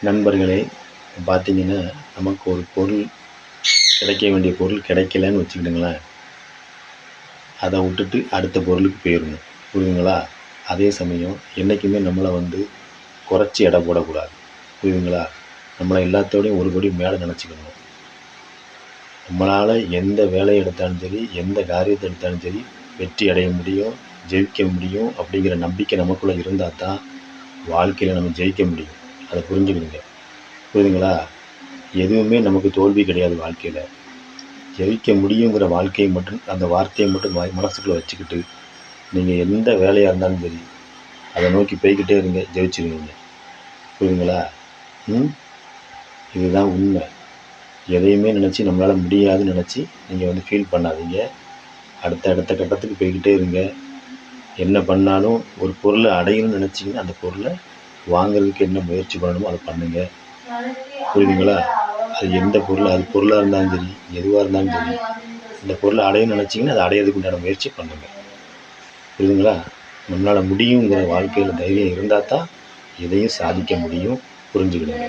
நண்பர்களே, பார்த்தீங்கன்னா நமக்கு ஒரு பொருள் கிடைக்க வேண்டிய பொருள் கிடைக்கலன்னு வச்சுக்கிடுங்களேன், அதை விட்டுட்டு அடுத்த பொருளுக்கு போயிடணும். புரியுதுங்களா? அதே சமயம் என்றைக்குமே நம்மளை குறைச்சி எடை போடக்கூடாது. புரியுதுங்களா? நம்மளை எல்லாத்தோடையும் ஒரு படி மேலே நினச்சிக்கணும். நம்மளால் எந்த வேலையை எடுத்தாலும் சரி, எந்த காரியத்தை எடுத்தாலும் சரி, வெற்றி அடைய முடியும், ஜெயிக்க முடியும் அப்படிங்கிற நம்பிக்கை நமக்குள்ளே இருந்தால் தான் வாழ்க்கையில் நம்ம ஜெயிக்க முடியும். அதை புரிஞ்சுக்கணுங்க. புரியுதுங்களா? எதுவுமே நமக்கு தோல்வி கிடையாது வாழ்க்கையில். ஜெயிக்க முடியுங்கிற வாழ்க்கையை மட்டும், அந்த வார்த்தையை மட்டும் மனசுக்குள்ளே வச்சுக்கிட்டு நீங்கள் எந்த வேலையாக இருந்தாலும் சரி அதை நோக்கி போய்கிட்டே இருங்க, ஜெயிச்சுருவீங்க. புரியுதுங்களா? இதுதான் உண்மை. எதையுமே நினச்சி நம்மளால் முடியாதுன்னு நினச்சி நீங்கள் ஃபீல் பண்ணாதீங்க. அடுத்த கட்டத்துக்கு போய்கிட்டே இருங்க. என்ன பண்ணாலும் ஒரு பொருளை அடையணும்னு நினச்சிங்கன்னா அந்த பொருளை வாங்கிறதுக்கு என்ன முயற்சி பண்ணணுமோ அதை பண்ணுங்கள். புரியுதுங்களா? அது எந்த பொருள், அது பொருளாக இருந்தாலும் சரி, எதுவாக இருந்தாலும் சரி, இந்த பொருளை அடையணும்னு நினச்சிங்கன்னா அதை அடையிறதுக்கு உண்டான முயற்சி பண்ணுங்கள். புரியுதுங்களா? நம்மளால் முடியுங்கிற வாழ்க்கையில் தைரியம் இருந்தால் தான் எதையும் சாதிக்க முடியும். புரிஞ்சுக்கிடுங்க.